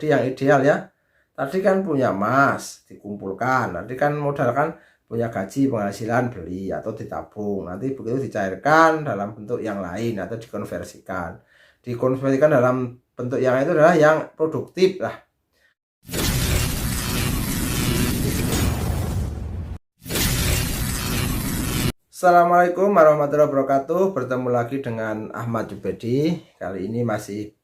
Tadi yang ideal ya. Tadi kan punya emas dikumpulkan, nanti kan modal kan punya gaji penghasilan beli atau ditabung, nanti begitu dicairkan dalam bentuk yang lain atau dikonversikan dalam bentuk yang itu adalah yang produktif lah. Assalamualaikum warahmatullahi wabarakatuh. Bertemu lagi dengan Ahmad Jubedi. Kali ini masih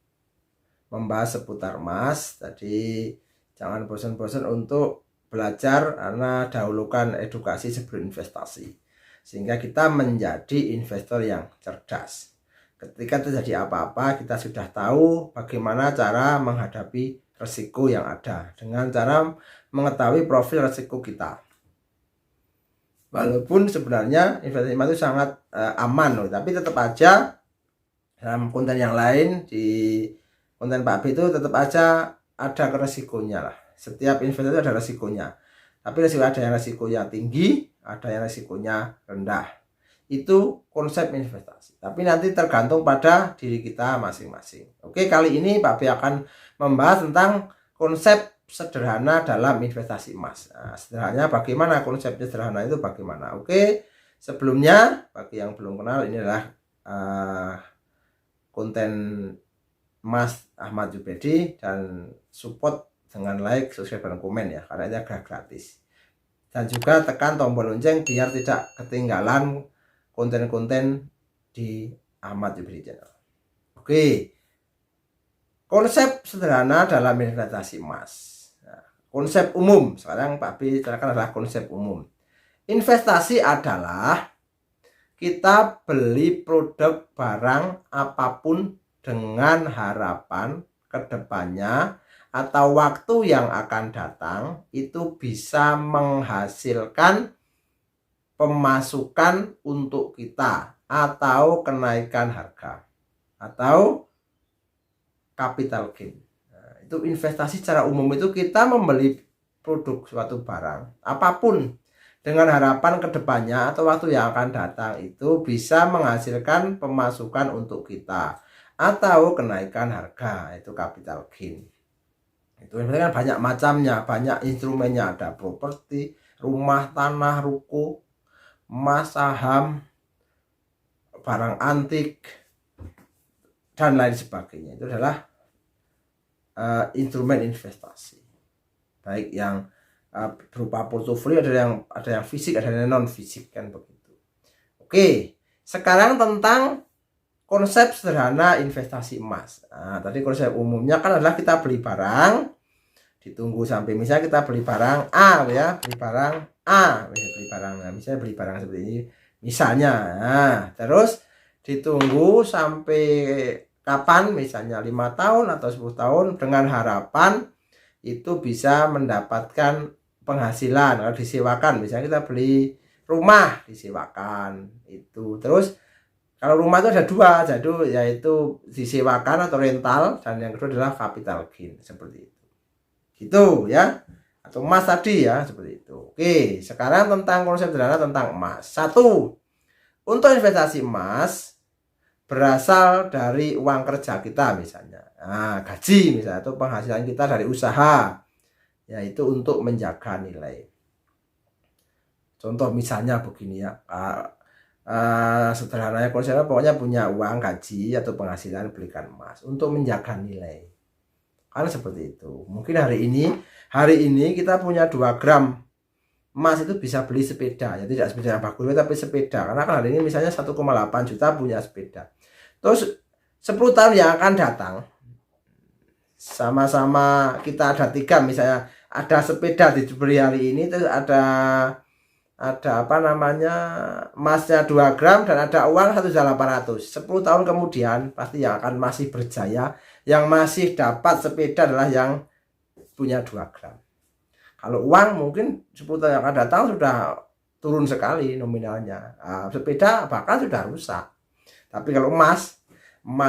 membahas seputar emas. Tadi jangan bosan-bosan untuk belajar karena dahulukan edukasi sebelum investasi, sehingga kita menjadi investor yang cerdas. Ketika terjadi apa-apa, kita sudah tahu bagaimana cara menghadapi resiko yang ada dengan cara mengetahui profil resiko kita. Walaupun sebenarnya investasi emas itu sangat aman loh, tapi tetap aja dalam konten yang lain, di konten Pak B itu tetap aja ada resikonya lah. Setiap investasi ada resikonya, tapi resiko ada yang resikonya tinggi, ada yang resikonya rendah. Itu konsep investasi, tapi nanti tergantung pada diri kita masing-masing. Oke, kali ini Pak B akan membahas tentang konsep sederhana dalam investasi emas. Nah, sederhananya bagaimana, konsepnya sederhana itu bagaimana? Oke, sebelumnya bagi yang belum kenal, ini adalah konten Mas Ahmad Jubedi, dan support dengan like, subscribe, dan komen ya, karena ini gratis. Dan juga tekan tombol lonceng biar tidak ketinggalan konten-konten di Ahmad Jubedi channel. Oke, konsep sederhana dalam investasi emas. Nah, konsep umum, sekarang Pak B terangkan adalah konsep umum. Investasi adalah kita beli produk barang apapun dengan harapan kedepannya atau waktu yang akan datang itu bisa menghasilkan pemasukan untuk kita atau kenaikan harga atau capital gain. Nah, itu investasi secara umum, itu kita membeli produk suatu barang apapun dengan harapan kedepannya atau waktu yang akan datang itu bisa menghasilkan pemasukan untuk kita atau kenaikan harga, itu capital gain. Itu kan banyak macamnya, banyak instrumennya, ada properti, rumah, tanah, ruko, emas, saham, barang antik, dan lain sebagainya. Itu adalah instrumen investasi, baik yang berupa portofolio, ada yang fisik, ada yang non fisik, kan begitu. Oke, sekarang tentang konsep sederhana investasi emas. Nah, tadi konsep umumnya kan adalah kita beli barang, ditunggu sampai misalnya kita beli barang A ya, beli barang A, misalnya beli barang seperti ini misalnya. Nah, terus ditunggu sampai kapan, misalnya 5 tahun atau 10 tahun dengan harapan itu bisa mendapatkan penghasilan kalau disewakan. Misalnya kita beli rumah disewakan itu, terus kalau rumah itu ada dua, yaitu disewakan atau rental, dan yang kedua adalah capital gain, seperti itu. Gitu ya. Atau emas tadi ya, seperti itu. Oke, sekarang tentang konsep sederhana tentang emas. 1. Untuk investasi emas berasal dari uang kerja kita misalnya. Nah, gaji misalnya, atau penghasilan kita dari usaha, yaitu untuk menjaga nilai. Contoh misalnya begini ya. Sederhananya konsepnya pokoknya punya uang gaji atau penghasilan, belikan emas untuk menjaga nilai, karena seperti itu. Mungkin hari ini kita punya 2 gram emas itu bisa beli sepeda, ya tidak sepeda yang bagus tapi sepeda, karena kan hari ini misalnya 1,8 juta punya sepeda. Terus 10 tahun yang akan datang, sama-sama kita ada 3, misalnya ada sepeda dibeli hari ini, terus ada emasnya 2 gram dan ada uang 1.800. 10 tahun kemudian pasti yang akan masih berjaya, yang masih dapat sepeda adalah yang punya 2 gram. Kalau uang mungkin 10 tahun yang akan datang sudah turun sekali nominalnya. Sepeda bahkan sudah rusak. Tapi kalau emas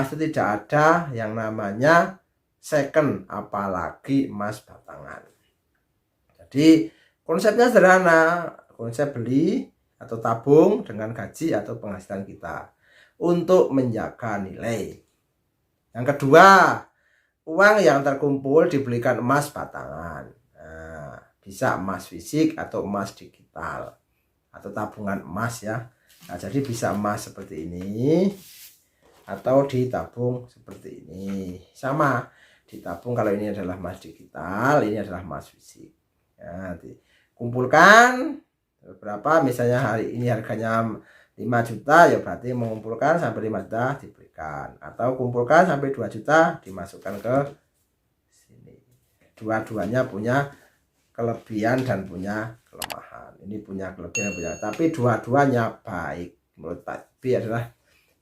itu tidak ada yang namanya second, apalagi emas batangan. Jadi konsepnya sederhana. Konsep beli atau tabung dengan gaji atau penghasilan kita untuk menjaga nilai. Yang kedua, uang yang terkumpul dibelikan emas batangan. Nah, bisa emas fisik atau emas digital atau tabungan emas ya. Nah, jadi bisa emas seperti ini atau ditabung seperti ini. Sama, ditabung kalau ini adalah emas digital, ini adalah emas fisik. Ya, dikumpulkan berapa, misalnya hari ini harganya 5 juta, ya berarti mengumpulkan sampai 5 juta diberikan, atau kumpulkan sampai 2 juta dimasukkan ke sini. Dua-duanya punya kelebihan dan punya kelemahan. Ini punya kelebihan dan punya, tapi dua-duanya baik. Menurut Pak B adalah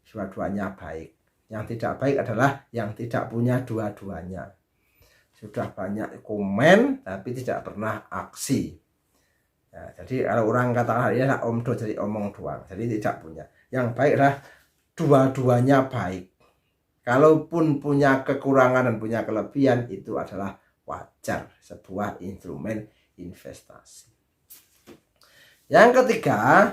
dua-duanya baik. Yang tidak baik adalah yang tidak punya dua-duanya. Sudah banyak komen tapi tidak pernah aksi. Ya, jadi kalau orang katakan ini adalah omdo, jadi omong doang, jadi tidak punya. Yang baik adalah dua-duanya baik. Kalaupun punya kekurangan dan punya kelebihan, itu adalah wajar, sebuah instrumen investasi. Yang ketiga,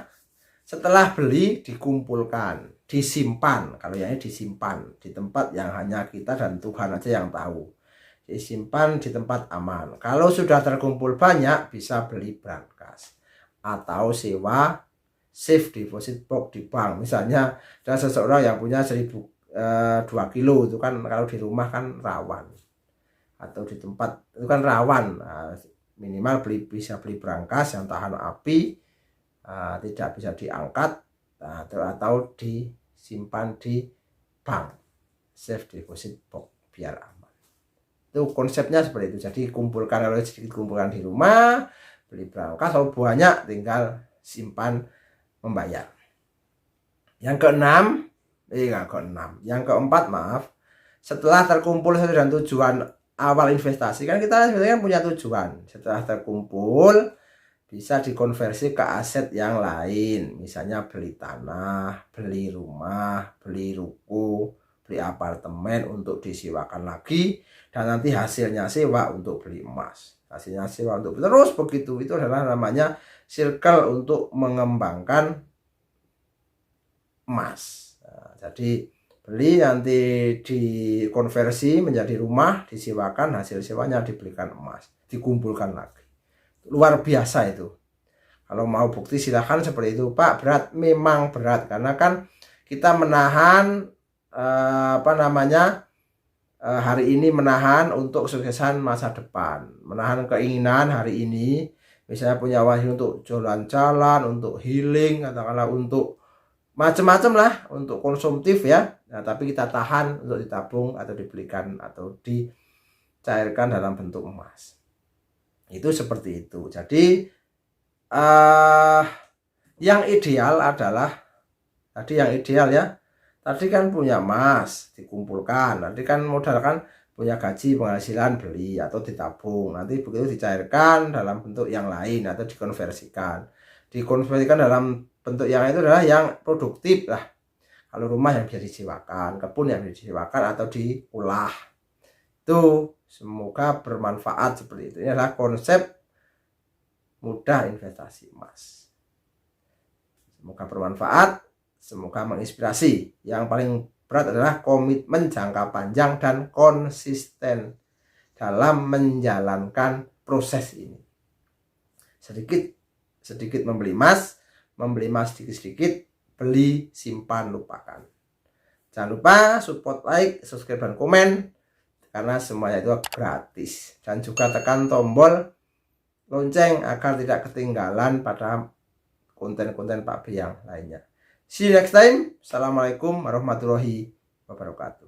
setelah beli dikumpulkan, disimpan. Kalau yang ini disimpan di tempat yang hanya kita dan Tuhan aja yang tahu. Disimpan di tempat aman. Kalau sudah terkumpul banyak, bisa beli brankas atau sewa safe deposit box di bank. Misalnya ada seseorang yang punya 2 kilo, itu kan kalau di rumah kan rawan, atau di tempat itu kan rawan. Nah, minimal bisa beli brankas yang tahan api, tidak bisa diangkat, atau disimpan di bank safe deposit box biar aman. Itu konsepnya seperti itu. Jadi kumpulkan, kalau sedikit kumpulkan di rumah, beli brankas, kalau banyak tinggal simpan membayar. Yang keempat, maaf, setelah terkumpul sesuai dengan tujuan awal investasi, kan kita sebenarnya punya tujuan. Setelah terkumpul bisa dikonversi ke aset yang lain, misalnya beli tanah, beli rumah, beli ruko, beli apartemen untuk disewakan lagi, dan nanti hasilnya sewa untuk beli emas, hasilnya sewa untuk terus begitu. Itu adalah namanya circle untuk mengembangkan emas. Nah, jadi beli, nanti dikonversi menjadi rumah, disewakan, hasil sewanya dibelikan emas, dikumpulkan lagi. Luar biasa itu. Kalau mau bukti silahkan seperti itu. Pak, berat, memang berat, karena kan kita menahan hari ini, menahan untuk kesuksesan masa depan, menahan keinginan hari ini, misalnya punya uang untuk jalan-jalan, untuk healing, katakanlah untuk macam-macam lah, untuk konsumtif ya. Nah, tapi kita tahan untuk ditabung atau dibelikan atau dicairkan dalam bentuk emas. Itu seperti itu. Jadi yang ideal adalah tadi kan punya emas dikumpulkan, nanti kan modal kan punya gaji, penghasilan, beli atau ditabung, nanti begitu dicairkan dalam bentuk yang lain atau dikonversikan dalam bentuk yang itu adalah yang produktif lah. Kalau rumah yang bisa disewakan, kebun yang bisa disewakan atau diolah. Itu semoga bermanfaat seperti itu. Ini adalah konsep mudah investasi emas. Semoga bermanfaat, semoga menginspirasi. Yang paling berat adalah komitmen jangka panjang dan konsisten dalam menjalankan proses ini. Sedikit membeli emas sedikit-sedikit, beli, simpan, lupakan. Jangan lupa support, like, subscribe, dan komen, karena semuanya itu gratis. Dan juga tekan tombol lonceng agar tidak ketinggalan pada konten-konten Pak B yang lainnya. See you next time. Assalamualaikum warahmatullahi wabarakatuh.